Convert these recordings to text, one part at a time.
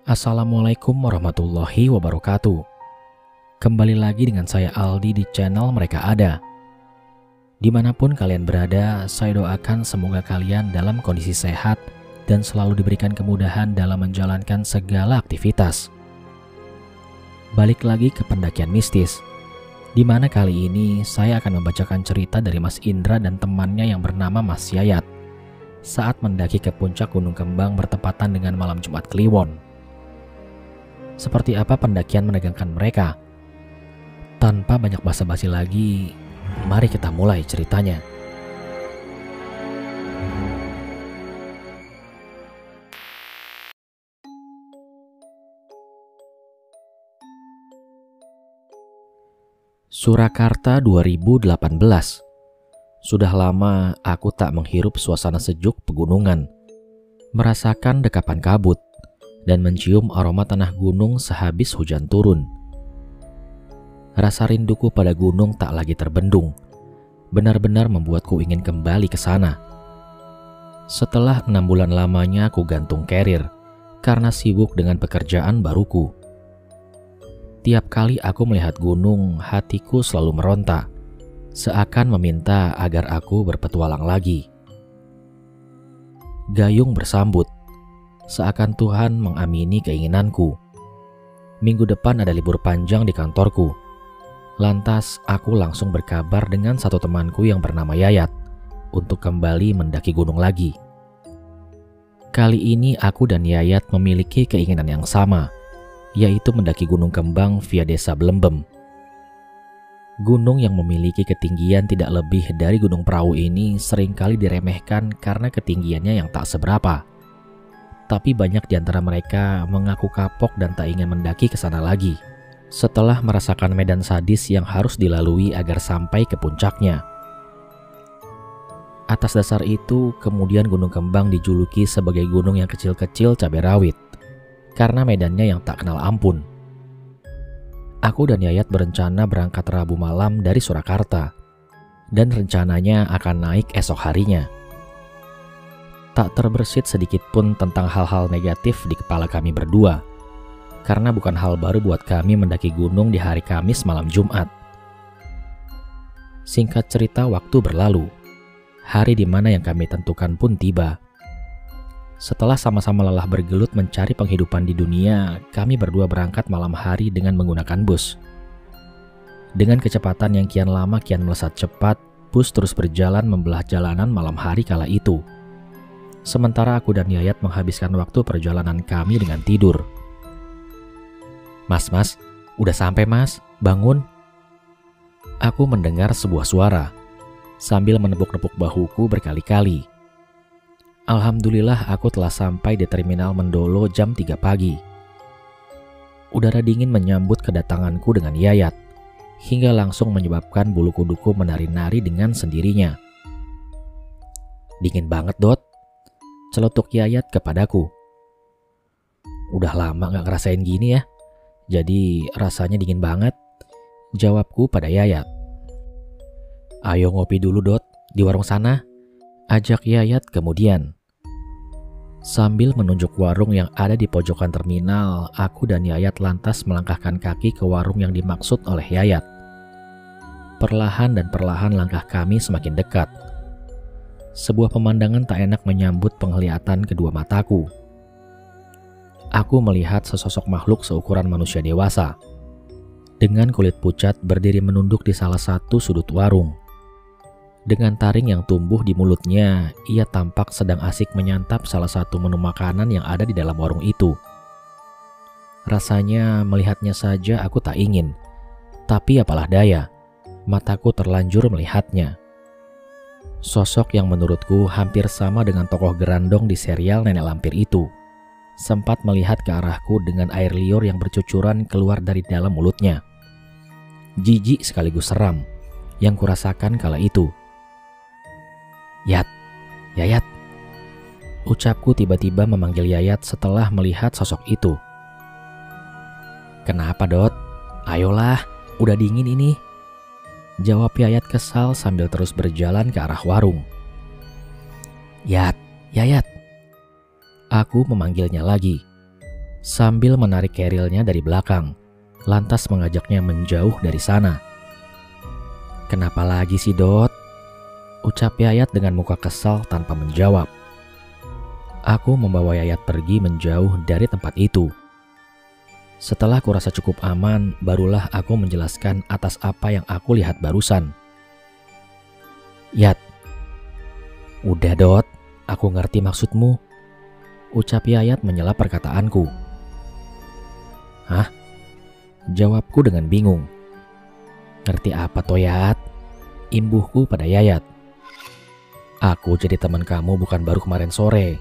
Assalamualaikum warahmatullahi wabarakatuh. Kembali lagi dengan saya Aldi di channel Mereka Ada. Dimanapun kalian berada, saya doakan semoga kalian dalam kondisi sehat dan selalu diberikan kemudahan dalam menjalankan segala aktivitas. Balik lagi ke pendakian mistis, di mana kali ini saya akan membacakan cerita dari Mas Indra dan temannya yang bernama Mas Yayat saat mendaki ke puncak Gunung Kembang bertepatan dengan malam Jumat Kliwon. Seperti apa pendakian menegangkan mereka? Tanpa banyak basa-basi lagi, mari kita mulai ceritanya. Surakarta 2018. Sudah lama aku tak menghirup suasana sejuk pegunungan, merasakan dekapan kabut, dan mencium aroma tanah gunung sehabis hujan turun. Rasa rinduku pada gunung tak lagi terbendung, benar-benar membuatku ingin kembali ke sana. Setelah 6 bulan lamanya aku gantung karir karena sibuk dengan pekerjaan baruku. Tiap kali aku melihat gunung, hatiku selalu meronta, seakan meminta agar aku berpetualang lagi. Gayung bersambut, seakan Tuhan mengamini keinginanku. Minggu depan ada libur panjang di kantorku. Lantas aku langsung berkabar dengan satu temanku yang bernama Yayat untuk kembali mendaki gunung lagi. Kali ini aku dan Yayat memiliki keinginan yang sama, yaitu mendaki Gunung Kembang via Desa Blembem. Gunung yang memiliki ketinggian tidak lebih dari Gunung Prau ini seringkali diremehkan karena ketinggiannya yang tak seberapa. Tapi banyak di antara mereka mengaku kapok dan tak ingin mendaki ke sana lagi setelah merasakan medan sadis yang harus dilalui agar sampai ke puncaknya. Atas dasar itu, kemudian Gunung Kembang dijuluki sebagai gunung yang kecil-kecil cabai rawit karena medannya yang tak kenal ampun. Aku dan Yayat berencana berangkat Rabu malam dari Surakarta dan rencananya akan naik esok harinya. Tak terbersit sedikit pun tentang hal-hal negatif di kepala kami berdua, karena bukan hal baru buat kami mendaki gunung di hari Kamis malam Jumat. Singkat cerita, waktu berlalu. Hari di mana yang kami tentukan pun tiba. Setelah sama-sama lelah bergelut mencari penghidupan di dunia, kami berdua berangkat malam hari dengan menggunakan bus. Dengan kecepatan yang kian lama kian melesat cepat, bus terus berjalan membelah jalanan malam hari kala itu. Sementara aku dan Yayat menghabiskan waktu perjalanan kami dengan tidur. Mas, udah sampai mas, bangun. Aku mendengar sebuah suara, sambil menepuk-nepuk bahuku berkali-kali. Alhamdulillah aku telah sampai di Terminal Mendolo jam 3 pagi. Udara dingin menyambut kedatanganku dengan Yayat, hingga langsung menyebabkan bulu kuduku menari-nari dengan sendirinya. Dingin banget, Dot, celetuk Yayat kepadaku. Udah lama gak ngerasain gini ya, jadi rasanya dingin banget, jawabku pada Yayat. Ayo ngopi dulu, Dot, di warung sana, ajak Yayat kemudian. Sambil menunjuk warung yang ada di pojokan terminal, aku dan Yayat lantas melangkahkan kaki ke warung yang dimaksud oleh Yayat. Perlahan dan perlahan langkah kami semakin dekat. Sebuah pemandangan tak enak menyambut penglihatan kedua mataku. Aku melihat sesosok makhluk seukuran manusia dewasa, dengan kulit pucat berdiri menunduk di salah satu sudut warung. Dengan taring yang tumbuh di mulutnya, ia tampak sedang asik menyantap salah satu menu makanan yang ada di dalam warung itu. Rasanya melihatnya saja aku tak ingin, tapi apalah daya, mataku terlanjur melihatnya. Sosok yang menurutku hampir sama dengan tokoh Gerandong di serial Nenek Lampir itu, sempat melihat ke arahku dengan air liur yang bercucuran keluar dari dalam mulutnya. Jijik sekaligus seram yang kurasakan kala itu. Yayat, ucapku tiba-tiba memanggil Yayat setelah melihat sosok itu. Kenapa, Dot? Ayolah, udah dingin ini. Jawab Yayat kesal sambil terus berjalan ke arah warung. Yat, Yayat. Aku memanggilnya lagi, sambil menarik kerilnya dari belakang, lantas mengajaknya menjauh dari sana. Kenapa lagi sih, Dot? Ucap Yayat dengan muka kesal tanpa menjawab. Aku membawa Yayat pergi menjauh dari tempat itu. Setelah kurasa cukup aman, barulah aku menjelaskan atas apa yang aku lihat barusan. Yat. Udah, Dot, aku ngerti maksudmu. Ucap Yayat menyela perkataanku. Hah? Jawabku dengan bingung. Ngerti apa toh, Yat? Imbuhku pada Yayat. Aku jadi teman kamu bukan baru kemarin sore.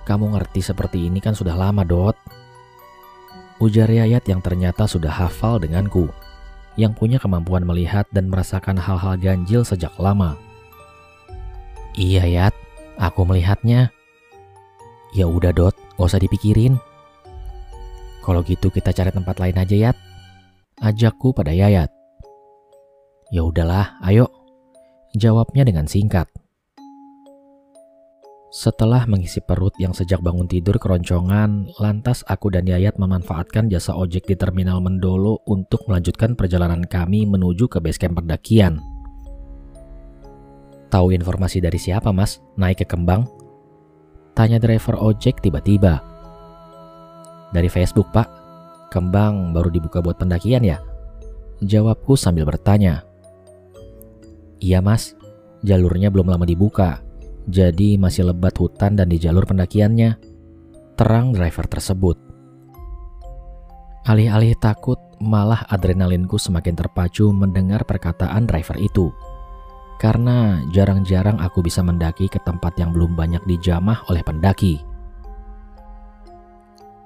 Kamu ngerti seperti ini kan sudah lama, Dot. Ujar Yayat yang ternyata sudah hafal denganku, yang punya kemampuan melihat dan merasakan hal-hal ganjil sejak lama. Iya, Yat, aku melihatnya. Ya udah, Dot, gak usah dipikirin. Kalau gitu kita cari tempat lain aja, Yat. Ajakku pada Yayat. Ya udahlah, ayo. Jawabnya dengan singkat. Setelah mengisi perut yang sejak bangun tidur keroncongan, lantas aku dan Yayat memanfaatkan jasa ojek di terminal Mendolo untuk melanjutkan perjalanan kami menuju ke basecamp pendakian. Tahu informasi dari siapa, Mas, naik ke Kembang? Tanya driver ojek tiba-tiba. Dari Facebook, Pak. Kembang baru dibuka buat pendakian ya? Jawabku sambil bertanya. Iya, Mas, jalurnya belum lama dibuka. Jadi masih lebat hutan dan di jalur pendakiannya, terang driver tersebut. Alih-alih takut, malah adrenalinku semakin terpacu mendengar perkataan driver itu. Karena jarang-jarang aku bisa mendaki ke tempat yang belum banyak dijamah oleh pendaki.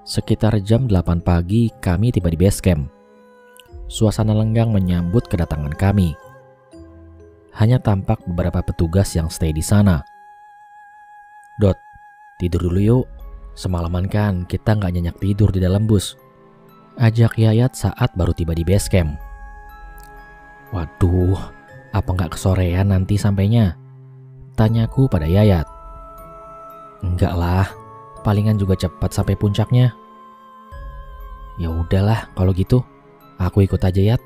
Sekitar jam 8 pagi kami tiba di base camp. Suasana lenggang menyambut kedatangan kami. Hanya tampak beberapa petugas yang stay di sana. Dot, tidur dulu yuk. Semalaman kan kita nggak nyenyak tidur di dalam bus. Ajak Yayat saat baru tiba di base camp. Waduh, apa nggak kesorean nanti sampainya? Tanyaku pada Yayat. Enggak lah, palingan juga cepat sampai puncaknya. Ya udahlah kalau gitu, aku ikut aja, Yat.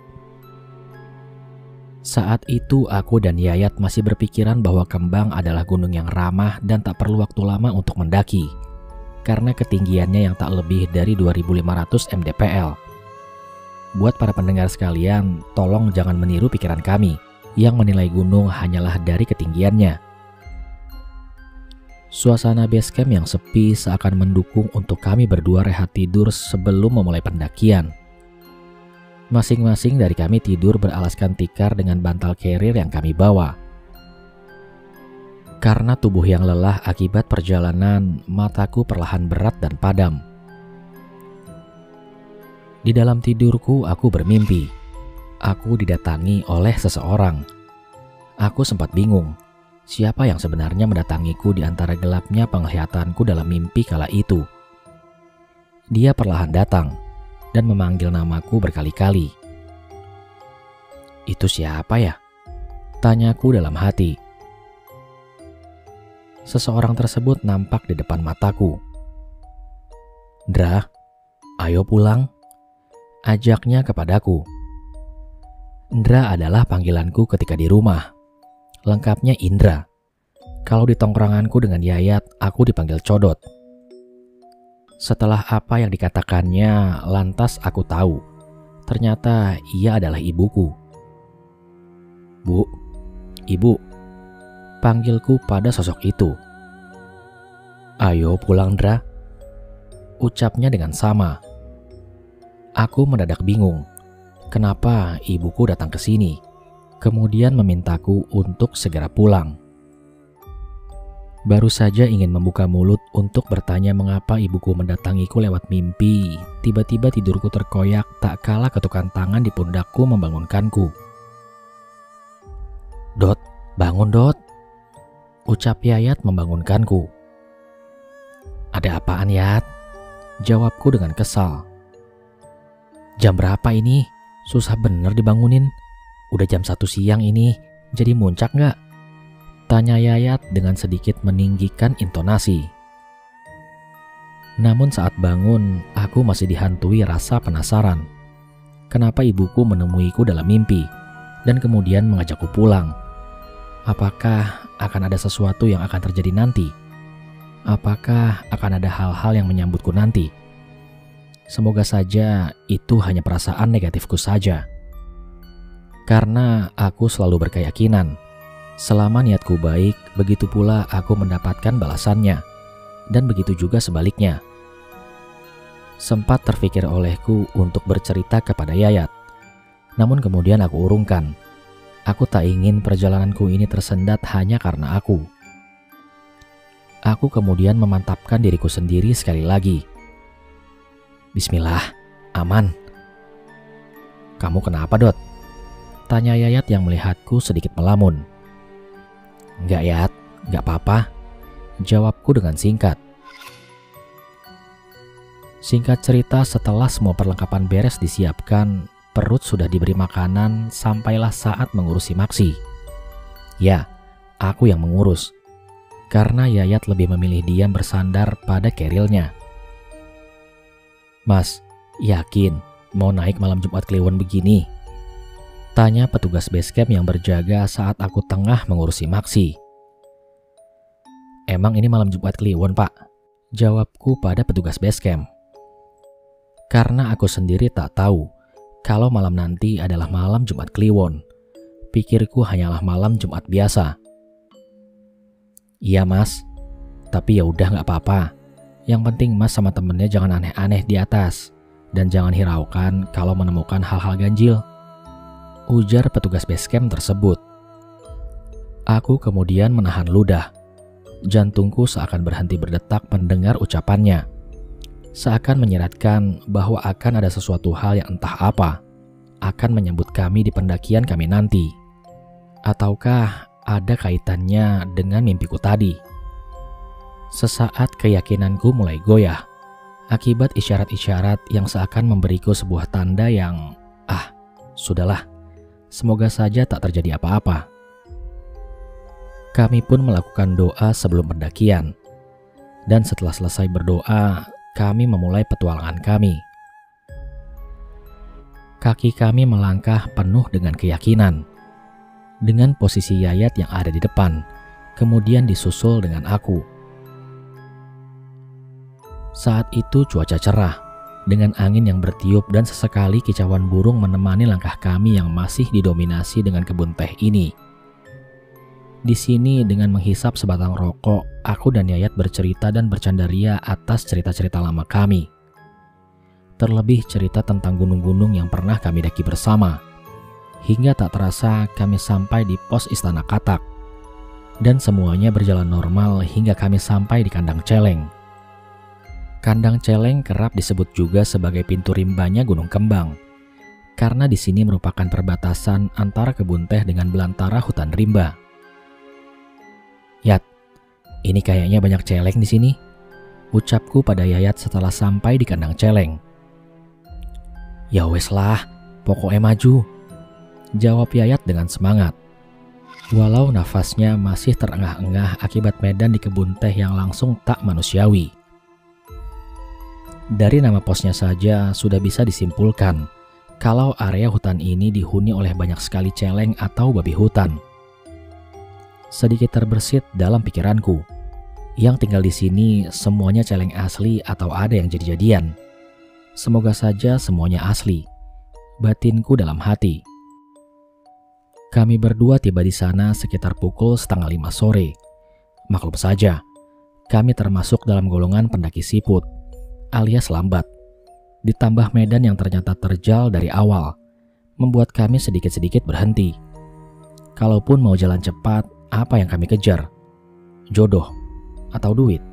Saat itu aku dan Yayat masih berpikiran bahwa Kembang adalah gunung yang ramah dan tak perlu waktu lama untuk mendaki, karena ketinggiannya yang tak lebih dari 2500 mdpl. Buat para pendengar sekalian, tolong jangan meniru pikiran kami yang menilai gunung hanyalah dari ketinggiannya. Suasana base camp yang sepi seakan mendukung untuk kami berdua rehat tidur sebelum memulai pendakian. Masing-masing dari kami tidur beralaskan tikar dengan bantal carrier yang kami bawa. Karena tubuh yang lelah akibat perjalanan, mataku perlahan berat dan padam. Di dalam tidurku aku bermimpi. Aku didatangi oleh seseorang. Aku sempat bingung, siapa yang sebenarnya mendatangiku di antara gelapnya penglihatanku dalam mimpi kala itu. Dia perlahan datang dan memanggil namaku berkali-kali. Itu siapa ya? Tanyaku dalam hati. Seseorang tersebut nampak di depan mataku. Ndra, ayo pulang. Ajaknya kepadaku. Ndra adalah panggilanku ketika di rumah. Lengkapnya Indra. Kalau di tongkronganku dengan Yayat, aku dipanggil Codot. Setelah apa yang dikatakannya, lantas aku tahu. Ternyata ia adalah ibuku. Bu, ibu, panggilku pada sosok itu. Ayo pulang, Ndra. Ucapnya dengan sama. Aku mendadak bingung. Kenapa ibuku datang ke sini? Kemudian memintaku untuk segera pulang. Baru saja ingin membuka mulut untuk bertanya mengapa ibuku mendatangiku lewat mimpi, tiba-tiba tidurku terkoyak tak kalah ketukan tangan di pundakku membangunkanku. Dot, bangun Dot. Ucap Yayat membangunkanku. Ada apaan, Yat? Jawabku dengan kesal. Jam berapa ini? Susah bener dibangunin. Udah jam 1 siang ini, jadi muncak nggak? Tanya Yayat dengan sedikit meninggikan intonasi. Namun saat bangun, aku masih dihantui rasa penasaran. Kenapa ibuku menemuiku dalam mimpi dan kemudian mengajakku pulang? Apakah akan ada sesuatu yang akan terjadi nanti? Apakah akan ada hal-hal yang menyambutku nanti? Semoga saja itu hanya perasaan negatifku saja. Karena aku selalu berkeyakinan, selama niatku baik, begitu pula aku mendapatkan balasannya. Dan begitu juga sebaliknya. Sempat terfikir olehku untuk bercerita kepada Yayat. Namun kemudian aku urungkan. Aku tak ingin perjalananku ini tersendat hanya karena aku. Aku kemudian memantapkan diriku sendiri sekali lagi. Bismillah, aman. Kamu kenapa, Dot? Tanya Yayat yang melihatku sedikit melamun. Enggak, Yat, enggak apa-apa. Jawabku dengan singkat. Singkat cerita, setelah semua perlengkapan beres disiapkan, perut sudah diberi makanan, sampailah saat mengurusi Maksi. Ya, aku yang mengurus. Karena Yayat lebih memilih diam bersandar pada kerilnya. Mas, yakin mau naik malam Jumat Kliwon begini? Tanya petugas basecamp yang berjaga saat aku tengah mengurusi Maksi. Emang ini malam Jumat Kliwon, Pak? Jawabku pada petugas basecamp. Karena aku sendiri tak tahu kalau malam nanti adalah malam Jumat Kliwon. Pikirku hanyalah malam Jumat biasa. Iya, Mas. Tapi ya udah nggak apa-apa. Yang penting Mas sama temennya jangan aneh-aneh di atas. Dan jangan hiraukan kalau menemukan hal-hal ganjil. Ujar petugas basecamp tersebut. Aku kemudian menahan ludah. Jantungku seakan berhenti berdetak mendengar ucapannya. Seakan menyiratkan bahwa akan ada sesuatu hal yang entah apa akan menyambut kami di pendakian kami nanti. Ataukah ada kaitannya dengan mimpiku tadi? Sesaat keyakinanku mulai goyah akibat isyarat-isyarat yang seakan memberiku sebuah tanda yang sudahlah, semoga saja tak terjadi apa-apa. Kami pun melakukan doa sebelum pendakian. Dan setelah selesai berdoa, kami memulai petualangan kami. Kaki kami melangkah penuh dengan keyakinan. Dengan posisi Yayat yang ada di depan, kemudian disusul dengan aku. Saat itu cuaca cerah, dengan angin yang bertiup dan sesekali kicauan burung menemani langkah kami yang masih didominasi dengan kebun teh ini. Di sini dengan menghisap sebatang rokok, aku dan Yayat bercerita dan bercandaria atas cerita-cerita lama kami. Terlebih cerita tentang gunung-gunung yang pernah kami daki bersama. Hingga tak terasa kami sampai di pos Istana Katak. Dan semuanya berjalan normal hingga kami sampai di Kandang Celeng. Kandang Celeng kerap disebut juga sebagai pintu rimbanya Gunung Kembang. Karena di sini merupakan perbatasan antara kebun teh dengan belantara hutan rimba. Yat, ini kayaknya banyak celeng di sini. Ucapku pada Yayat setelah sampai di Kandang Celeng. Ya wes lah, pokoknya maju. Jawab Yayat dengan semangat. Walau nafasnya masih terengah-engah akibat medan di kebun teh yang langsung tak manusiawi. Dari nama posnya saja sudah bisa disimpulkan kalau area hutan ini dihuni oleh banyak sekali celeng atau babi hutan. Sedikit terbersit dalam pikiranku. Yang tinggal di sini semuanya celeng asli atau ada yang jadi-jadian. Semoga saja semuanya asli. Batinku dalam hati. Kami berdua tiba di sana sekitar pukul 4:30 sore. Maklum saja, kami termasuk dalam golongan pendaki siput, alias lambat. Ditambah medan yang ternyata terjal dari awal, membuat kami sedikit-sedikit berhenti. Kalaupun mau jalan cepat, apa yang kami kejar? Jodoh atau duit?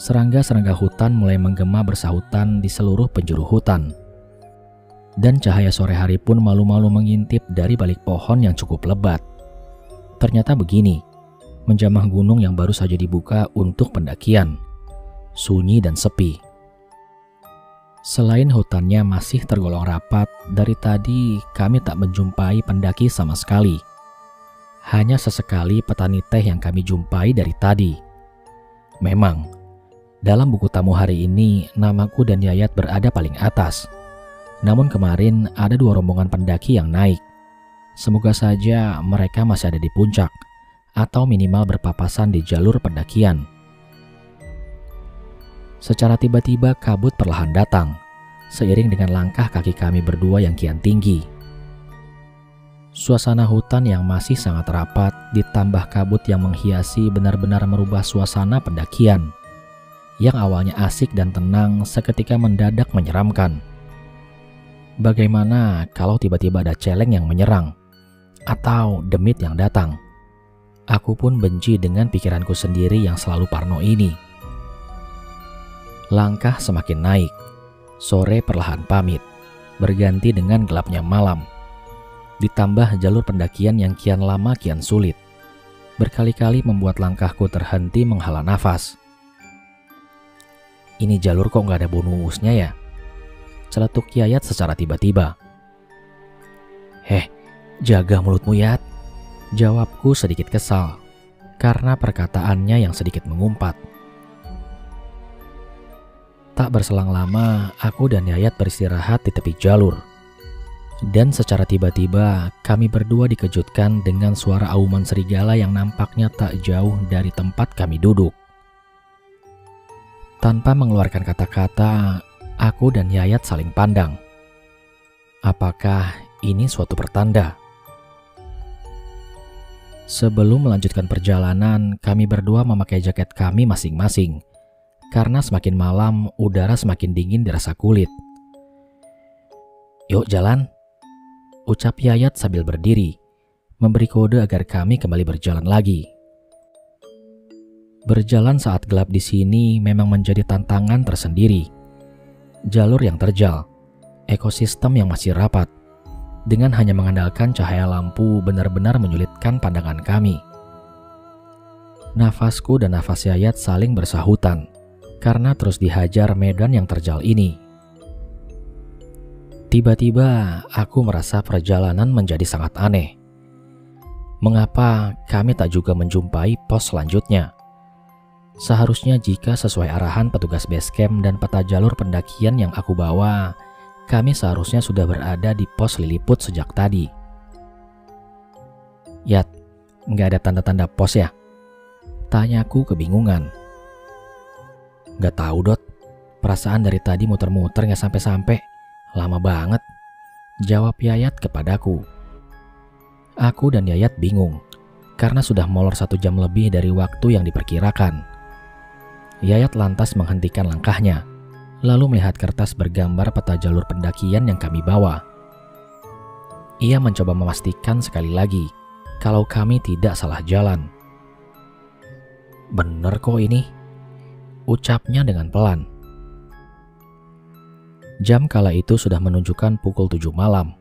Serangga-serangga hutan mulai menggema bersahutan di seluruh penjuru hutan. Dan cahaya sore hari pun malu-malu mengintip dari balik pohon yang cukup lebat. Ternyata begini, menjamah gunung yang baru saja dibuka untuk pendakian. Sunyi dan sepi. Selain hutannya masih tergolong rapat, dari tadi kami tak menjumpai pendaki sama sekali. Hanya sesekali petani teh yang kami jumpai dari tadi. Memang, dalam buku tamu hari ini, namaku dan Yayat berada paling atas. Namun kemarin ada 2 rombongan pendaki yang naik. Semoga saja mereka masih ada di puncak, atau minimal berpapasan di jalur pendakian. Secara tiba-tiba kabut perlahan datang, seiring dengan langkah kaki kami berdua yang kian tinggi. Suasana hutan yang masih sangat rapat ditambah kabut yang menghiasi benar-benar merubah suasana pendakian. Yang awalnya asik dan tenang seketika mendadak menyeramkan. Bagaimana kalau tiba-tiba ada celeng yang menyerang? Atau demit yang datang? Aku pun benci dengan pikiranku sendiri yang selalu parno ini. Langkah semakin naik, sore perlahan pamit, berganti dengan gelapnya malam. Ditambah jalur pendakian yang kian lama kian sulit, berkali-kali membuat langkahku terhenti menghela nafas. Ini jalur kok nggak ada bonusnya ya? Celetuk Yayat secara tiba-tiba. Jaga mulutmu Yat, jawabku sedikit kesal, karena perkataannya yang sedikit mengumpat. Tak berselang lama, aku dan Yayat beristirahat di tepi jalur. Dan secara tiba-tiba, kami berdua dikejutkan dengan suara auman serigala yang nampaknya tak jauh dari tempat kami duduk. Tanpa mengeluarkan kata-kata, aku dan Yayat saling pandang. Apakah ini suatu pertanda? Sebelum melanjutkan perjalanan, kami berdua memakai jaket kami masing-masing. Karena semakin malam, udara semakin dingin dirasa kulit. Yuk jalan, ucap Yayat sambil berdiri, memberi kode agar kami kembali berjalan lagi. Berjalan saat gelap di sini memang menjadi tantangan tersendiri. Jalur yang terjal, ekosistem yang masih rapat, dengan hanya mengandalkan cahaya lampu benar-benar menyulitkan pandangan kami. Nafasku dan nafas Yayat saling bersahutan, karena terus dihajar medan yang terjal ini. Tiba-tiba aku merasa perjalanan menjadi sangat aneh. Mengapa kami tak juga menjumpai pos selanjutnya? Seharusnya jika sesuai arahan petugas basecamp dan peta jalur pendakian yang aku bawa, kami seharusnya sudah berada di pos Liliput sejak tadi. Yat, nggak ada tanda-tanda pos ya? Tanyaku kebingungan. Gak tahu Dot, perasaan dari tadi muter-muter gak sampai-sampai, lama banget, jawab Yayat kepadaku. Aku dan Yayat bingung, karena sudah molor 1 jam lebih dari waktu yang diperkirakan. Yayat lantas menghentikan langkahnya, lalu melihat kertas bergambar peta jalur pendakian yang kami bawa. Ia mencoba memastikan sekali lagi, kalau kami tidak salah jalan. Bener kok ini, ucapnya dengan pelan. Jam kala itu sudah menunjukkan pukul 7 malam.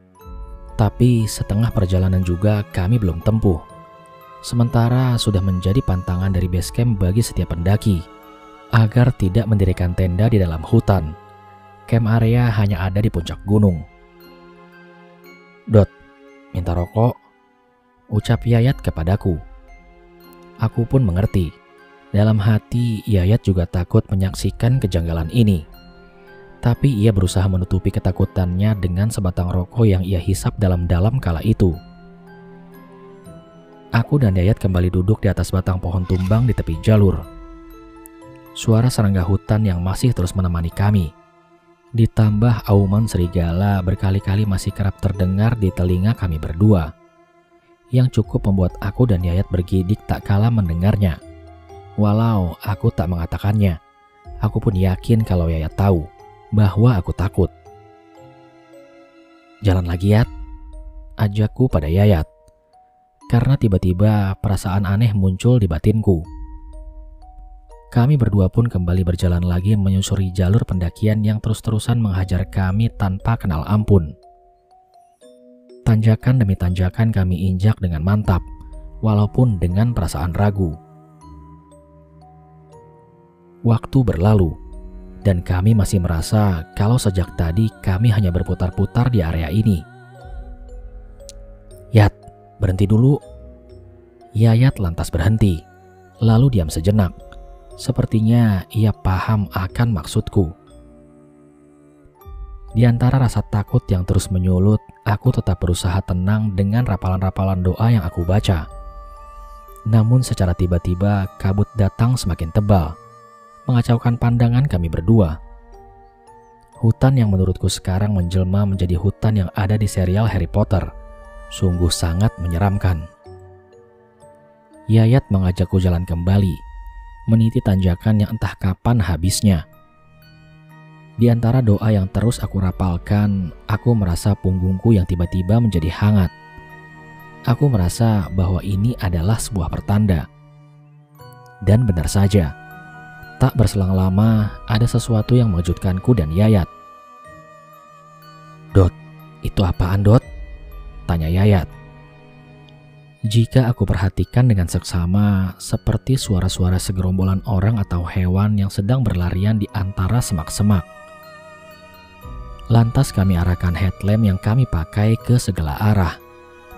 Tapi setengah perjalanan juga kami belum tempuh. Sementara sudah menjadi pantangan dari basecamp bagi setiap pendaki agar tidak mendirikan tenda di dalam hutan. Camp area hanya ada di puncak gunung. Dot, minta rokok, ucap Yayat kepadaku. Aku pun mengerti. Dalam hati, Yayat juga takut menyaksikan kejanggalan ini. Tapi ia berusaha menutupi ketakutannya dengan sebatang rokok yang ia hisap dalam-dalam kala itu. Aku dan Yayat kembali duduk di atas batang pohon tumbang di tepi jalur. Suara serangga hutan yang masih terus menemani kami, ditambah auman serigala berkali-kali masih kerap terdengar di telinga kami berdua, yang cukup membuat aku dan Yayat bergidik tak kalah mendengarnya. Walau aku tak mengatakannya, aku pun yakin kalau Yayat tahu bahwa aku takut. Jalan lagi Yat, ajakku pada Yayat, karena tiba-tiba perasaan aneh muncul di batinku. Kami berdua pun kembali berjalan lagi menyusuri jalur pendakian yang terus-terusan menghajar kami tanpa kenal ampun. Tanjakan demi tanjakan kami injak dengan mantap, walaupun dengan perasaan ragu. Waktu berlalu, dan kami masih merasa kalau sejak tadi kami hanya berputar-putar di area ini. Yat, berhenti dulu. Yayat lantas berhenti, lalu diam sejenak. Sepertinya ia paham akan maksudku. Di antara rasa takut yang terus menyulut, aku tetap berusaha tenang dengan rapalan-rapalan doa yang aku baca. Namun secara tiba-tiba kabut datang semakin tebal, mengacaukan pandangan kami berdua. Hutan yang menurutku sekarang menjelma menjadi hutan yang ada di serial Harry Potter. Sungguh sangat menyeramkan. Yayat mengajakku jalan kembali, meniti tanjakan yang entah kapan habisnya. Di antara doa yang terus aku rapalkan, aku merasa punggungku yang tiba-tiba menjadi hangat. Aku merasa bahwa ini adalah sebuah pertanda. Dan benar saja, tak berselang lama ada sesuatu yang mengejutkanku dan Yayat. Dot, itu apaan Dot? Tanya Yayat. Jika aku perhatikan dengan seksama, seperti suara-suara segerombolan orang atau hewan yang sedang berlarian di antara semak-semak. Lantas kami arahkan headlamp yang kami pakai ke segala arah.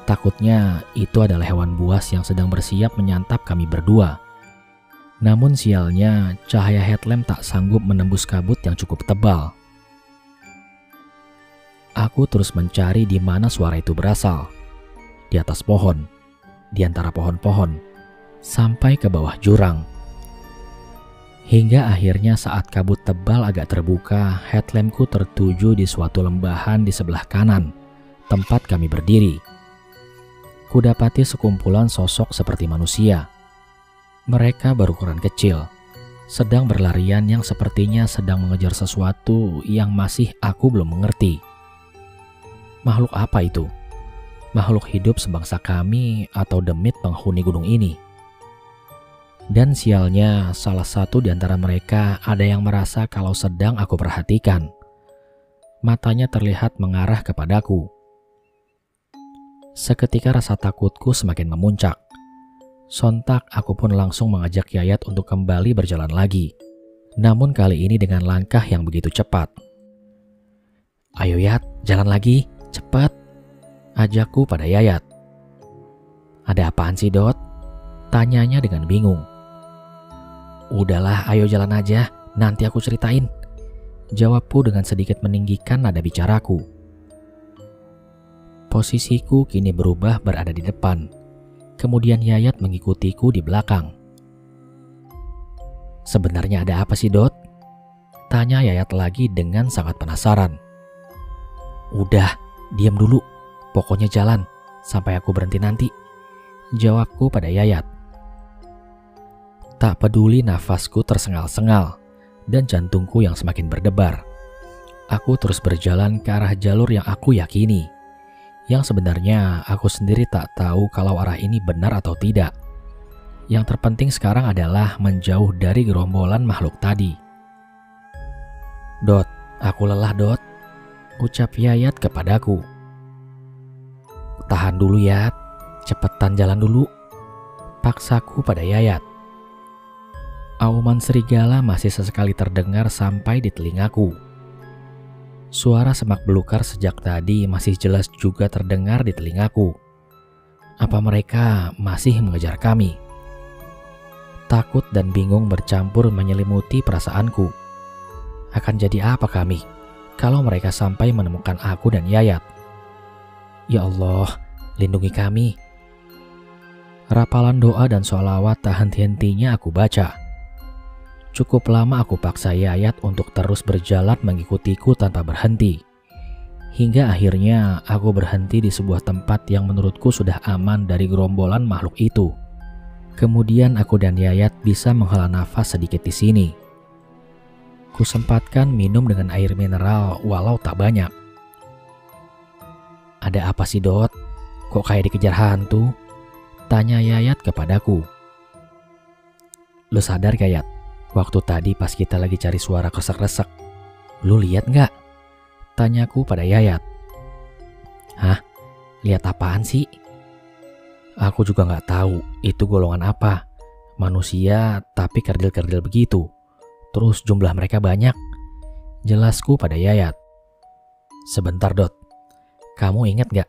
Takutnya itu adalah hewan buas yang sedang bersiap menyantap kami berdua. Namun sialnya, cahaya headlamp tak sanggup menembus kabut yang cukup tebal. Aku terus mencari di mana suara itu berasal. Di atas pohon, di antara pohon-pohon, sampai ke bawah jurang. Hingga akhirnya saat kabut tebal agak terbuka, headlampku tertuju di suatu lembahan di sebelah kanan, tempat kami berdiri. Kudapati sekumpulan sosok seperti manusia. Mereka berukuran kecil, sedang berlarian yang sepertinya sedang mengejar sesuatu yang masih aku belum mengerti. Makhluk apa itu? Makhluk hidup sebangsa kami atau demit penghuni gunung ini? Dan sialnya, salah satu di antara mereka ada yang merasa kalau sedang aku perhatikan. Matanya terlihat mengarah kepadaku. Seketika rasa takutku semakin memuncak. Sontak aku pun langsung mengajak Yayat untuk kembali berjalan lagi. Namun kali ini dengan langkah yang begitu cepat. Ayo Yat, jalan lagi, cepat. Ajakku pada Yayat. Ada apaan sih Dot? Tanyanya dengan bingung. Udahlah, ayo jalan aja, nanti aku ceritain. Jawabku dengan sedikit meninggikan nada bicaraku. Posisiku kini berubah berada di depan. Kemudian Yayat mengikutiku di belakang. Sebenarnya ada apa sih Dot? Tanya Yayat lagi dengan sangat penasaran. Udah, diam dulu. Pokoknya jalan, sampai aku berhenti nanti. Jawabku pada Yayat. Tak peduli nafasku tersengal-sengal dan jantungku yang semakin berdebar. Aku terus berjalan ke arah jalur yang aku yakini. Yang sebenarnya aku sendiri tak tahu kalau arah ini benar atau tidak. Yang terpenting sekarang adalah menjauh dari gerombolan makhluk tadi. Dot, aku lelah Dot, ucap Yayat kepadaku. Tahan dulu Yat, cepetan jalan dulu, paksaku pada Yayat. Auman serigala masih sesekali terdengar sampai di telingaku. Suara semak belukar sejak tadi masih jelas juga terdengar di telingaku. Apa mereka masih mengejar kami? Takut dan bingung bercampur menyelimuti perasaanku. Akan jadi apa kami kalau mereka sampai menemukan aku dan Yayat? Ya Allah, lindungi kami. Rapalan doa dan sholawat tak henti-hentinya aku baca. Cukup lama aku paksa Yayat untuk terus berjalan mengikutiku tanpa berhenti. Hingga akhirnya aku berhenti di sebuah tempat yang menurutku sudah aman dari gerombolan makhluk itu. Kemudian aku dan Yayat bisa menghela nafas sedikit di sini. Kusempatkan minum dengan air mineral walau tak banyak. Ada apa sih Dot? Kok kayak dikejar hantu? Tanya Yayat kepadaku. Lu sadar gak Yat? Waktu tadi pas kita lagi cari suara kresek-kresek, lu lihat nggak? Tanyaku pada Yayat. Hah? Lihat apaan sih? Aku juga nggak tahu itu golongan apa. Manusia tapi kerdil-kerdil begitu. Terus jumlah mereka banyak. Jelasku pada Yayat. Sebentar Dot, kamu ingat gak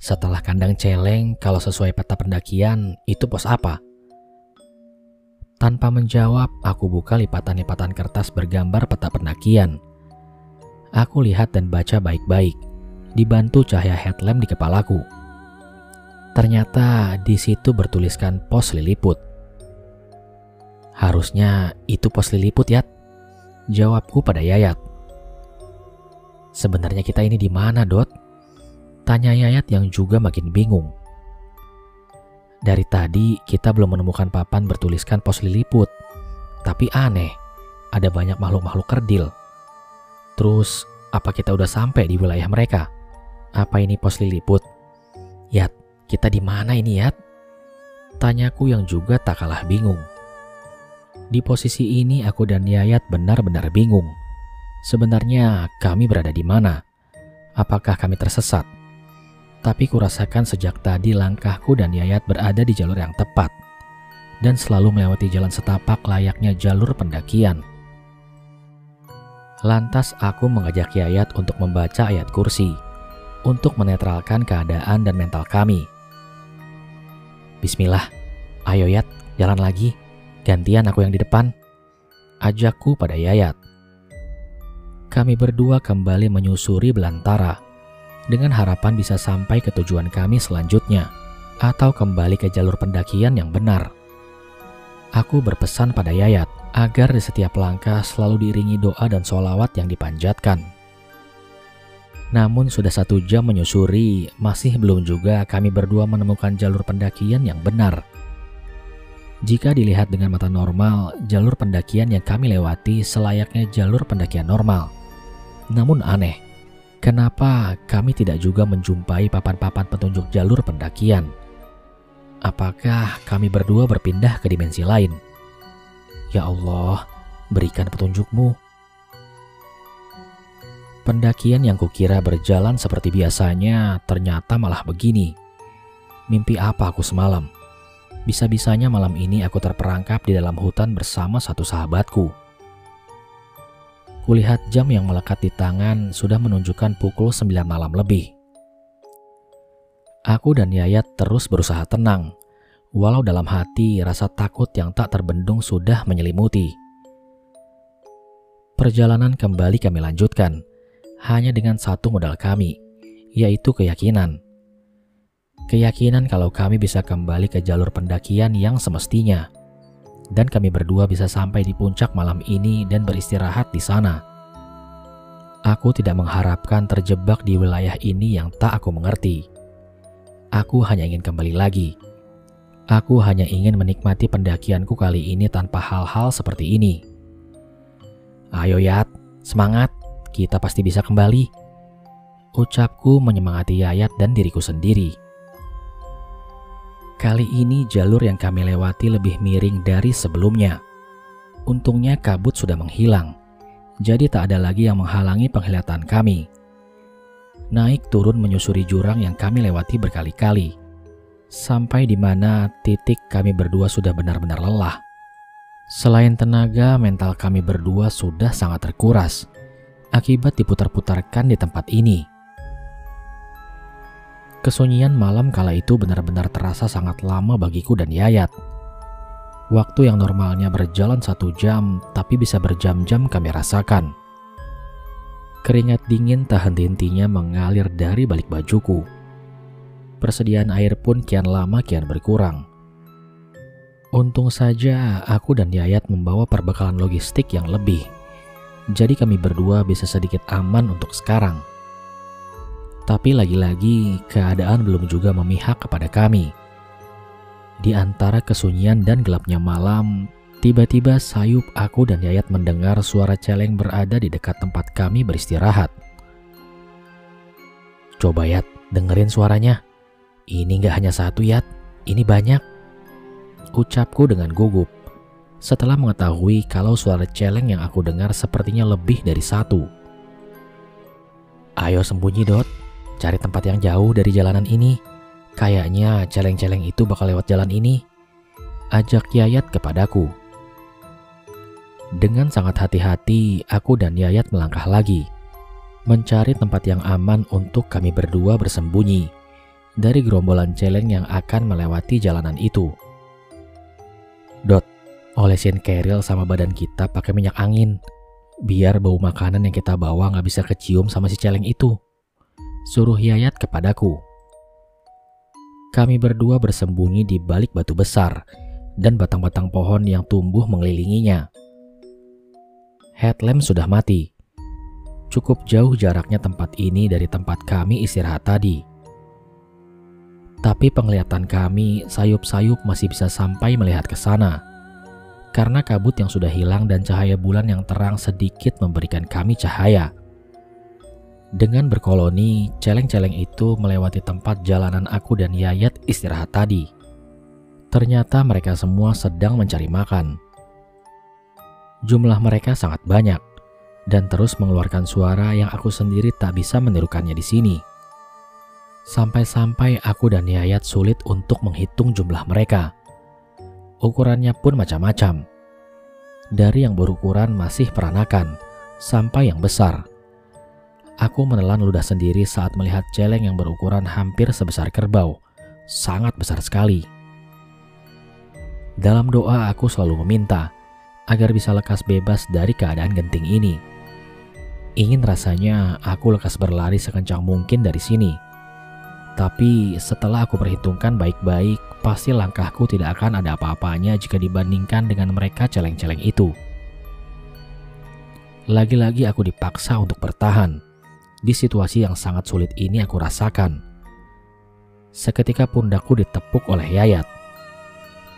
setelah kandang celeng kalau sesuai peta pendakian itu pos apa? Tanpa menjawab, aku buka lipatan-lipatan kertas bergambar peta pendakian. Aku lihat dan baca baik-baik, dibantu cahaya headlamp di kepalaku. Ternyata di situ bertuliskan pos Liliput. Harusnya itu pos Liliput, Yat. Jawabku pada Yayat. Sebenarnya kita ini di mana, Dot? Tanya Yayat yang juga makin bingung. Dari tadi kita belum menemukan papan bertuliskan pos Liliput. Tapi aneh, ada banyak makhluk-makhluk kerdil. Terus, apa kita udah sampai di wilayah mereka? Apa ini pos Liliput? Yat, kita di mana ini, Yat? Tanyaku yang juga tak kalah bingung. Di posisi ini aku dan Yayat benar-benar bingung. Sebenarnya kami berada di mana? Apakah kami tersesat? Tapi kurasakan sejak tadi langkahku dan Yayat berada di jalur yang tepat dan selalu melewati jalan setapak layaknya jalur pendakian. Lantas aku mengajak Yayat untuk membaca ayat kursi untuk menetralkan keadaan dan mental kami. Bismillah, ayo Yat, jalan lagi. Gantian aku yang di depan. Ajakku pada Yayat. Kami berdua kembali menyusuri belantara dengan harapan bisa sampai ke tujuan kami selanjutnya atau kembali ke jalur pendakian yang benar. Aku berpesan pada Yayat agar di setiap langkah selalu diiringi doa dan sholawat yang dipanjatkan. Namun sudah 1 jam menyusuri, masih belum juga kami berdua menemukan jalur pendakian yang benar. Jika dilihat dengan mata normal, jalur pendakian yang kami lewati selayaknya jalur pendakian normal. Namun aneh, kenapa kami tidak juga menjumpai papan-papan petunjuk jalur pendakian? Apakah kami berdua berpindah ke dimensi lain? Ya Allah, berikan petunjuk-Mu. Pendakian yang kukira berjalan seperti biasanya ternyata malah begini. Mimpi apa aku semalam? Bisa-bisanya malam ini aku terperangkap di dalam hutan bersama satu sahabatku. Kulihat jam yang melekat di tangan sudah menunjukkan pukul 9 malam lebih. Aku dan Yayat terus berusaha tenang, walau dalam hati rasa takut yang tak terbendung sudah menyelimuti. Perjalanan kembali kami lanjutkan, hanya dengan satu modal kami, yaitu keyakinan. Keyakinan kalau kami bisa kembali ke jalur pendakian yang semestinya, dan kami berdua bisa sampai di puncak malam ini dan beristirahat di sana. Aku tidak mengharapkan terjebak di wilayah ini yang tak aku mengerti. Aku hanya ingin kembali lagi. Aku hanya ingin menikmati pendakianku kali ini tanpa hal-hal seperti ini. Ayo Yat, semangat, kita pasti bisa kembali. Ucapku menyemangati Yayat dan diriku sendiri. Kali ini jalur yang kami lewati lebih miring dari sebelumnya. Untungnya kabut sudah menghilang, jadi tak ada lagi yang menghalangi penglihatan kami. Naik turun menyusuri jurang yang kami lewati berkali-kali, sampai di mana titik kami berdua sudah benar-benar lelah. Selain tenaga, mental kami berdua sudah sangat terkuras akibat diputar-putarkan di tempat ini. Kesunyian malam kala itu benar-benar terasa sangat lama bagiku dan Yayat. Waktu yang normalnya berjalan 1 jam, tapi bisa berjam-jam kami rasakan. Keringat dingin tak henti-hentinya mengalir dari balik bajuku. Persediaan air pun kian lama kian berkurang. Untung saja aku dan Yayat membawa perbekalan logistik yang lebih. Jadi kami berdua bisa sedikit aman untuk sekarang. Tapi lagi-lagi keadaan belum juga memihak kepada kami. Di antara kesunyian dan gelapnya malam, tiba-tiba sayup aku dan Yayat mendengar suara celeng berada di dekat tempat kami beristirahat. Coba Yat, dengerin suaranya. Ini gak hanya satu Yat, ini banyak. Ucapku dengan gugup, setelah mengetahui kalau suara celeng yang aku dengar sepertinya lebih dari 1. Ayo sembunyi Dot. Cari tempat yang jauh dari jalanan ini. Kayaknya celeng-celeng itu bakal lewat jalan ini. Ajak Yayat kepadaku. Dengan sangat hati-hati, aku dan Yayat melangkah lagi, mencari tempat yang aman untuk kami berdua bersembunyi dari gerombolan celeng yang akan melewati jalanan itu. Dot, olesin keril sama badan kita pakai minyak angin, biar bau makanan yang kita bawa gak bisa kecium sama si celeng itu, suruh Yayat kepadaku. Kami berdua bersembunyi di balik batu besar dan batang-batang pohon yang tumbuh mengelilinginya. Headlamp sudah mati. Cukup jauh jaraknya tempat ini dari tempat kami istirahat tadi. Tapi penglihatan kami sayup-sayup masih bisa sampai melihat ke sana, karena kabut yang sudah hilang dan cahaya bulan yang terang sedikit memberikan kami cahaya. Dengan berkoloni, celeng-celeng itu melewati tempat jalanan aku dan Yayat istirahat tadi. Ternyata mereka semua sedang mencari makan. Jumlah mereka sangat banyak dan terus mengeluarkan suara yang aku sendiri tak bisa menirukannya di sini. Sampai-sampai aku dan Yayat sulit untuk menghitung jumlah mereka. Ukurannya pun macam-macam. Dari yang berukuran masih peranakan sampai yang besar. Aku menelan ludah sendiri saat melihat celeng yang berukuran hampir sebesar kerbau. Sangat besar sekali. Dalam doa aku selalu meminta agar bisa lekas bebas dari keadaan genting ini. Ingin rasanya aku lekas berlari sekencang mungkin dari sini. Tapi setelah aku perhitungkan baik-baik, pasti langkahku tidak akan ada apa-apanya jika dibandingkan dengan mereka celeng-celeng itu. Lagi-lagi aku dipaksa untuk bertahan. Di situasi yang sangat sulit ini aku rasakan. Seketika pundakku ditepuk oleh Yayat.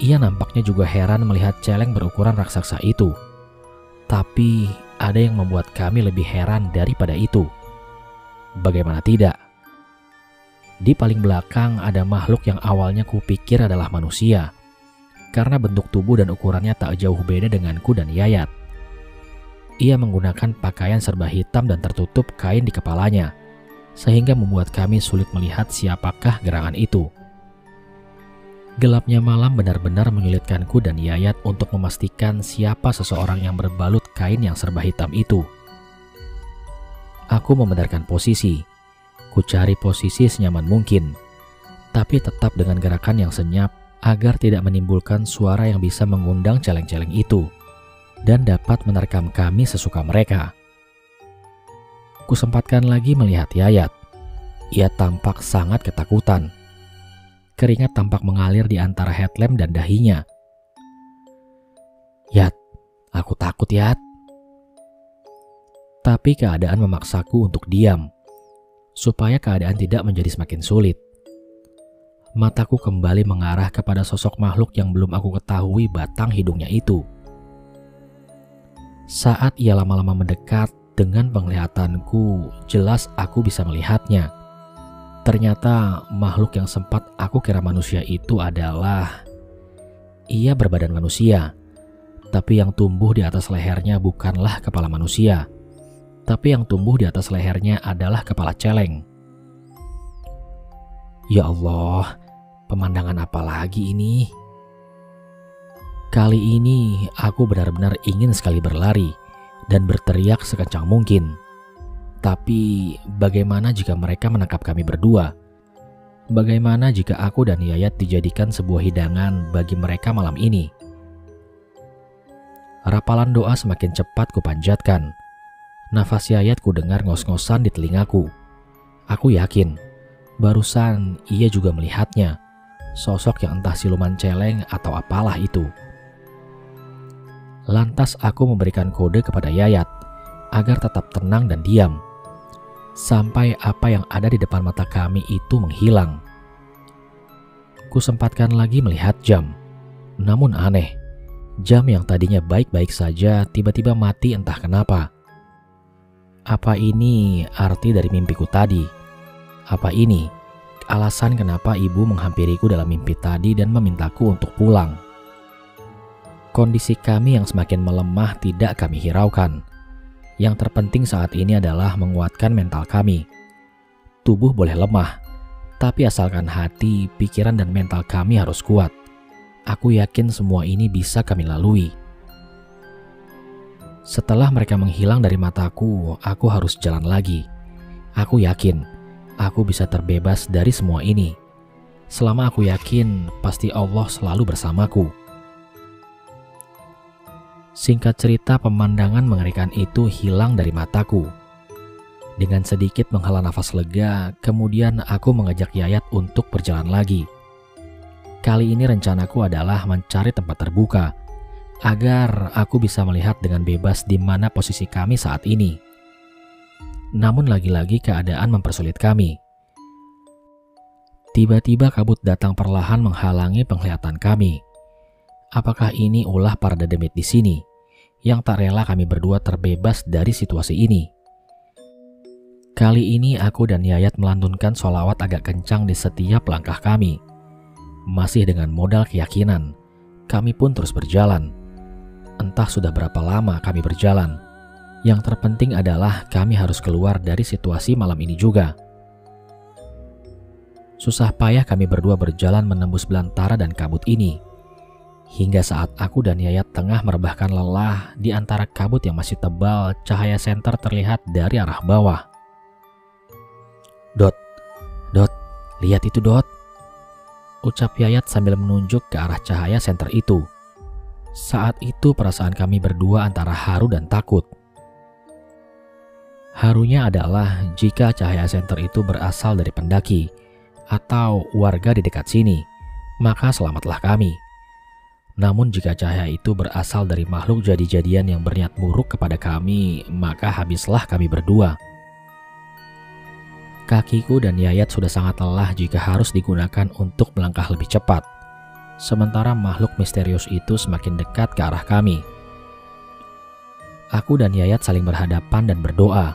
Ia nampaknya juga heran melihat celeng berukuran raksasa itu. Tapi ada yang membuat kami lebih heran daripada itu. Bagaimana tidak? Di paling belakang ada makhluk yang awalnya kupikir adalah manusia, karena bentuk tubuh dan ukurannya tak jauh beda denganku dan Yayat. Ia menggunakan pakaian serba hitam dan tertutup kain di kepalanya, sehingga membuat kami sulit melihat siapakah gerangan itu. Gelapnya malam benar-benar menyulitkanku dan Yayat untuk memastikan siapa seseorang yang berbalut kain yang serba hitam itu. Aku membenarkan posisi. Ku cari posisi senyaman mungkin, tapi tetap dengan gerakan yang senyap agar tidak menimbulkan suara yang bisa mengundang celeng-celeng itu dan dapat menerkam kami sesuka mereka. Ku sempatkan lagi melihat Yayat. Ia tampak sangat ketakutan. Keringat tampak mengalir di antara headlamp dan dahinya. Yat, aku takut Yat. Tapi keadaan memaksaku untuk diam, supaya keadaan tidak menjadi semakin sulit. Mataku kembali mengarah kepada sosok makhluk yang belum aku ketahui batang hidungnya itu. Saat ia lama-lama mendekat, dengan penglihatanku jelas aku bisa melihatnya. Ternyata makhluk yang sempat aku kira manusia itu adalah... Ia berbadan manusia, tapi yang tumbuh di atas lehernya bukanlah kepala manusia, tapi yang tumbuh di atas lehernya adalah kepala celeng. Ya Allah, pemandangan apa lagi ini? Kali ini aku benar-benar ingin sekali berlari dan berteriak sekencang mungkin. Tapi bagaimana jika mereka menangkap kami berdua? Bagaimana jika aku dan Yayat dijadikan sebuah hidangan bagi mereka malam ini? Rapalan doa semakin cepat kupanjatkan. Nafas Yayat ku dengar ngos-ngosan di telingaku. Aku yakin, barusan ia juga melihatnya. Sosok yang entah siluman celeng atau apalah itu. Lantas aku memberikan kode kepada Yayat agar tetap tenang dan diam, sampai apa yang ada di depan mata kami itu menghilang. Kusempatkan lagi melihat jam. Namun aneh, jam yang tadinya baik-baik saja tiba-tiba mati entah kenapa. Apa ini arti dari mimpiku tadi? Apa ini alasan kenapa ibu menghampiriku dalam mimpi tadi dan memintaku untuk pulang? Kondisi kami yang semakin melemah tidak kami hiraukan. Yang terpenting saat ini adalah menguatkan mental kami. Tubuh boleh lemah, tapi asalkan hati, pikiran, dan mental kami harus kuat. Aku yakin semua ini bisa kami lalui. Setelah mereka menghilang dari mataku, aku harus jalan lagi. Aku yakin aku bisa terbebas dari semua ini. Selama aku yakin, pasti Allah selalu bersamaku. Singkat cerita, pemandangan mengerikan itu hilang dari mataku. Dengan sedikit menghela nafas lega, kemudian aku mengajak Yayat untuk berjalan lagi. Kali ini rencanaku adalah mencari tempat terbuka, agar aku bisa melihat dengan bebas di mana posisi kami saat ini. Namun lagi-lagi keadaan mempersulit kami. Tiba-tiba kabut datang perlahan menghalangi penglihatan kami. Apakah ini ulah para dedemit di sini, yang tak rela kami berdua terbebas dari situasi ini? Kali ini aku dan Yayat melantunkan sholawat agak kencang di setiap langkah kami. Masih dengan modal keyakinan, kami pun terus berjalan. Entah sudah berapa lama kami berjalan. Yang terpenting adalah kami harus keluar dari situasi malam ini juga. Susah payah kami berdua berjalan menembus belantara dan kabut ini. Hingga saat aku dan Yayat tengah merebahkan lelah di antara kabut yang masih tebal, cahaya senter terlihat dari arah bawah. Dot, lihat itu Dot. Ucap Yayat sambil menunjuk ke arah cahaya senter itu. Saat itu perasaan kami berdua antara haru dan takut. Harunya adalah jika cahaya senter itu berasal dari pendaki atau warga di dekat sini, maka selamatlah kami. Namun jika cahaya itu berasal dari makhluk jadi-jadian yang berniat buruk kepada kami, maka habislah kami berdua. Kakiku dan Yayat sudah sangat lelah jika harus digunakan untuk melangkah lebih cepat. Sementara makhluk misterius itu semakin dekat ke arah kami. Aku dan Yayat saling berhadapan dan berdoa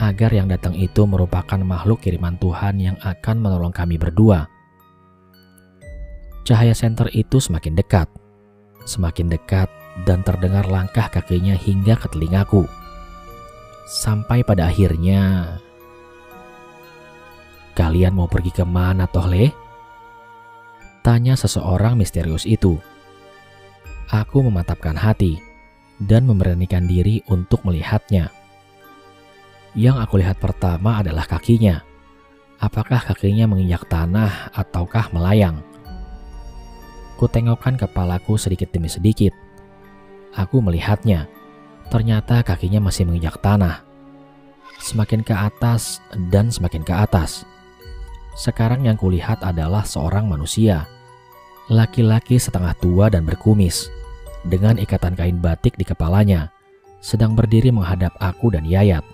agar yang datang itu merupakan makhluk kiriman Tuhan yang akan menolong kami berdua. Cahaya senter itu semakin dekat dan terdengar langkah kakinya hingga ke telingaku. Sampai pada akhirnya, "Kalian mau pergi kemana toh, Le?" Tanya seseorang misterius itu. Aku mematapkan hati dan memberanikan diri untuk melihatnya. Yang aku lihat pertama adalah kakinya. Apakah kakinya menginjak tanah ataukah melayang? Kutengokkan kepalaku sedikit demi sedikit. Aku melihatnya. Ternyata kakinya masih menginjak tanah. Semakin ke atas dan semakin ke atas. Sekarang yang kulihat adalah seorang manusia. Laki-laki setengah tua dan berkumis, dengan ikatan kain batik di kepalanya, sedang berdiri menghadap aku dan Yayat.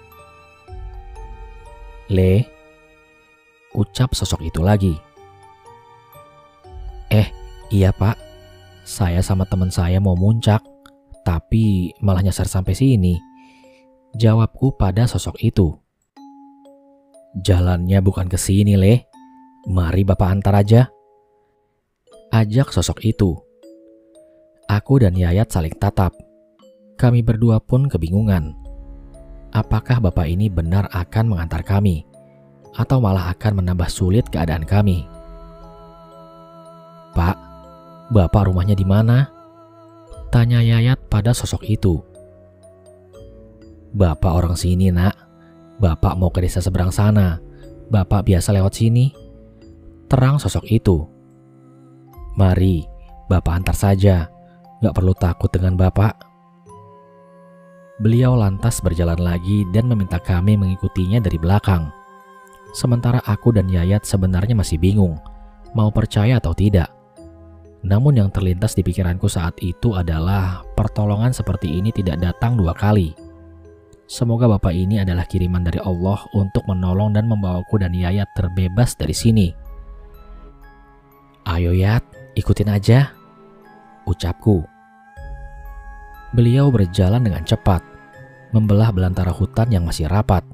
"Le," ucap sosok itu lagi. Iya Pak, saya sama teman saya mau muncak, tapi malah nyasar sampai sini," jawabku pada sosok itu. "Jalannya bukan ke sini, Le. Mari Bapak antar aja," ajak sosok itu. Aku dan Yayat saling tatap. Kami berdua pun kebingungan. Apakah Bapak ini benar akan mengantar kami, atau malah akan menambah sulit keadaan kami? "Pak, Bapak rumahnya di mana?" tanya Yayat pada sosok itu. "Bapak orang sini, Nak. Bapak mau ke desa seberang sana. Bapak biasa lewat sini," terang sosok itu. "Mari, Bapak antar saja. Gak perlu takut dengan Bapak." Beliau lantas berjalan lagi dan meminta kami mengikutinya dari belakang. Sementara aku dan Yayat sebenarnya masih bingung, mau percaya atau tidak. Namun yang terlintas di pikiranku saat itu adalah pertolongan seperti ini tidak datang dua kali. Semoga Bapak ini adalah kiriman dari Allah untuk menolong dan membawaku dan Yayat terbebas dari sini. "Ayo Yat, ikutin aja," ucapku. Beliau berjalan dengan cepat, membelah belantara hutan yang masih rapat,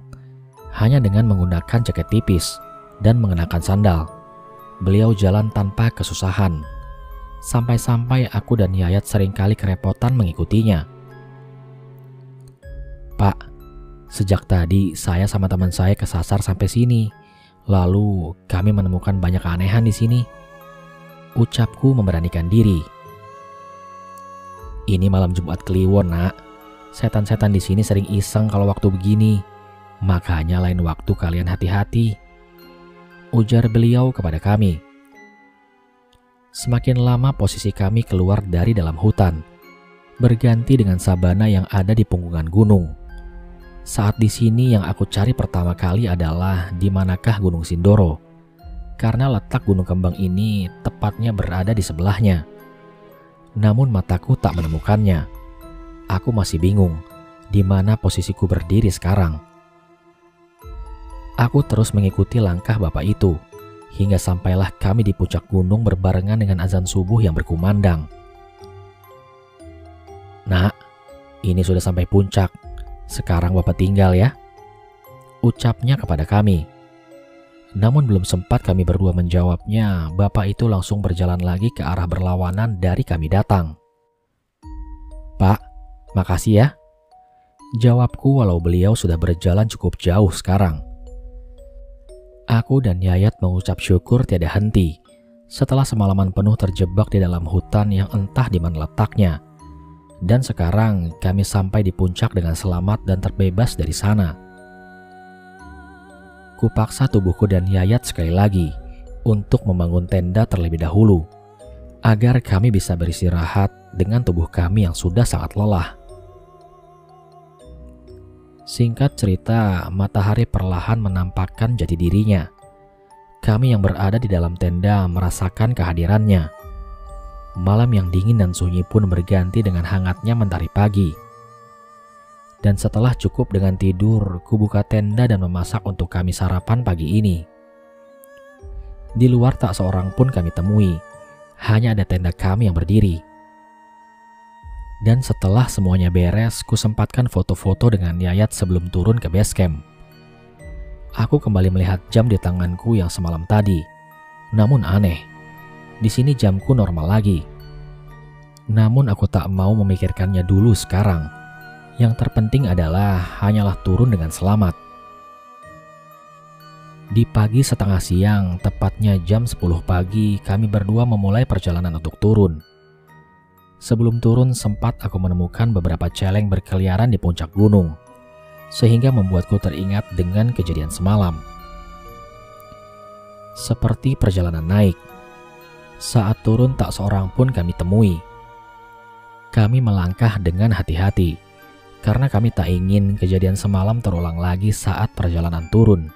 hanya dengan menggunakan jaket tipis dan mengenakan sandal. Beliau jalan tanpa kesusahan. Sampai-sampai aku dan Yayat seringkali kerepotan mengikutinya. "Pak, sejak tadi saya sama teman saya kesasar sampai sini. Lalu kami menemukan banyak keanehan di sini," ucapku memberanikan diri. "Ini malam Jumat Kliwon, Nak. Setan-setan di sini sering iseng kalau waktu begini. Makanya lain waktu kalian hati-hati, ujar beliau kepada kami. Semakin lama posisi kami keluar dari dalam hutan, berganti dengan sabana yang ada di punggungan gunung. Saat di sini yang aku cari pertama kali adalah di manakah Gunung Sindoro, karena letak Gunung Kembang ini tepatnya berada di sebelahnya. Namun mataku tak menemukannya. Aku masih bingung di mana posisiku berdiri sekarang. Aku terus mengikuti langkah bapak itu, hingga sampailah kami di puncak gunung berbarengan dengan azan subuh yang berkumandang. "Nak, ini sudah sampai puncak. Sekarang bapak tinggal ya," ucapnya kepada kami. Namun belum sempat kami berdua menjawabnya, bapak itu langsung berjalan lagi ke arah berlawanan dari kami datang. "Pak, makasih ya," jawabku walau beliau sudah berjalan cukup jauh sekarang. Aku dan Yayat mengucap syukur tiada henti setelah semalaman penuh terjebak di dalam hutan yang entah di mana letaknya. Dan sekarang kami sampai di puncak dengan selamat dan terbebas dari sana. Kupaksa tubuhku dan Yayat sekali lagi untuk membangun tenda terlebih dahulu, agar kami bisa beristirahat dengan tubuh kami yang sudah sangat lelah. Singkat cerita, matahari perlahan menampakkan jati dirinya. Kami yang berada di dalam tenda merasakan kehadirannya. Malam yang dingin dan sunyi pun berganti dengan hangatnya mentari pagi. Dan setelah cukup dengan tidur, kubuka tenda dan memasak untuk kami sarapan pagi ini. Di luar tak seorang pun kami temui, hanya ada tenda kami yang berdiri. Dan setelah semuanya beres, kusempatkan foto-foto dengan Yayat sebelum turun ke base camp. Aku kembali melihat jam di tanganku yang semalam tadi. Namun aneh, di sini jamku normal lagi. Namun aku tak mau memikirkannya dulu sekarang. Yang terpenting adalah hanyalah turun dengan selamat. Di pagi setengah siang, tepatnya jam 10 pagi, kami berdua memulai perjalanan untuk turun. Sebelum turun sempat aku menemukan beberapa celeng berkeliaran di puncak gunung, sehingga membuatku teringat dengan kejadian semalam. Seperti perjalanan naik, saat turun tak seorang pun kami temui. Kami melangkah dengan hati-hati, karena kami tak ingin kejadian semalam terulang lagi saat perjalanan turun.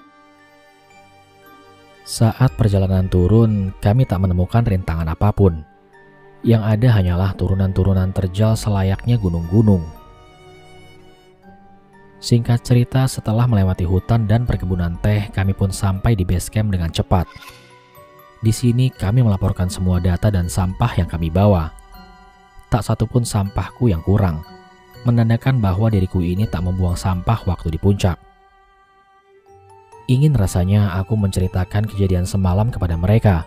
Saat perjalanan turun, kami tak menemukan rintangan apapun. Yang ada hanyalah turunan-turunan terjal selayaknya gunung-gunung. Singkat cerita, setelah melewati hutan dan perkebunan teh, kami pun sampai di base camp dengan cepat. Di sini kami melaporkan semua data dan sampah yang kami bawa. Tak satupun sampahku yang kurang, menandakan bahwa diriku ini tak membuang sampah waktu di puncak. Ingin rasanya aku menceritakan kejadian semalam kepada mereka.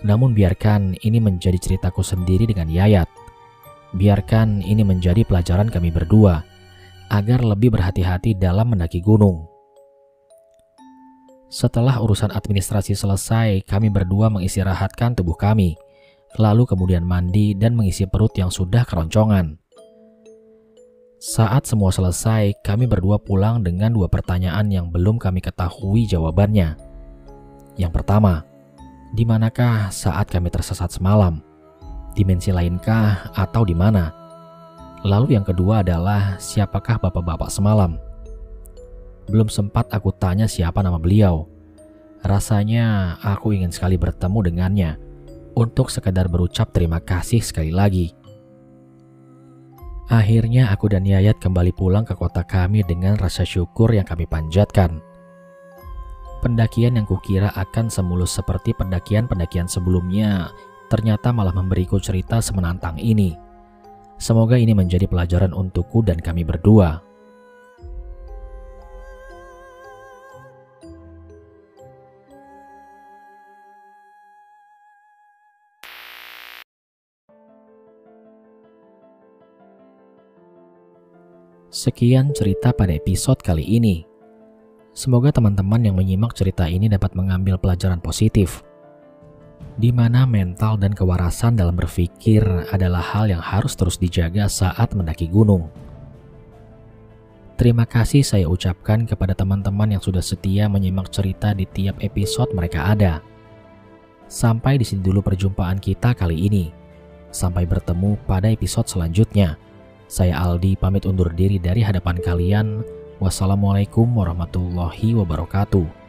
Namun biarkan ini menjadi ceritaku sendiri dengan Yayat. Biarkan ini menjadi pelajaran kami berdua, agar lebih berhati-hati dalam mendaki gunung. Setelah urusan administrasi selesai, kami berdua mengistirahatkan tubuh kami, lalu kemudian mandi dan mengisi perut yang sudah keroncongan. Saat semua selesai, kami berdua pulang dengan dua pertanyaan yang belum kami ketahui jawabannya. Yang pertama, di manakah saat kami tersesat semalam? Dimensi lainkah atau di mana? Lalu yang kedua adalah siapakah bapak-bapak semalam? Belum sempat aku tanya siapa nama beliau. Rasanya aku ingin sekali bertemu dengannya untuk sekadar berucap terima kasih sekali lagi. Akhirnya aku dan Yayat kembali pulang ke kota kami dengan rasa syukur yang kami panjatkan. Pendakian yang kukira akan semulus seperti pendakian-pendakian sebelumnya ternyata malah memberiku cerita semenantang ini. Semoga ini menjadi pelajaran untukku dan kami berdua. Sekian cerita pada episode kali ini. Semoga teman-teman yang menyimak cerita ini dapat mengambil pelajaran positif, di mana mental dan kewarasan dalam berpikir adalah hal yang harus terus dijaga saat mendaki gunung. Terima kasih saya ucapkan kepada teman-teman yang sudah setia menyimak cerita di tiap episode mereka ada. Sampai di sini dulu perjumpaan kita kali ini. Sampai bertemu pada episode selanjutnya. Saya Aldi pamit undur diri dari hadapan kalian. Wassalamualaikum warahmatullahi wabarakatuh.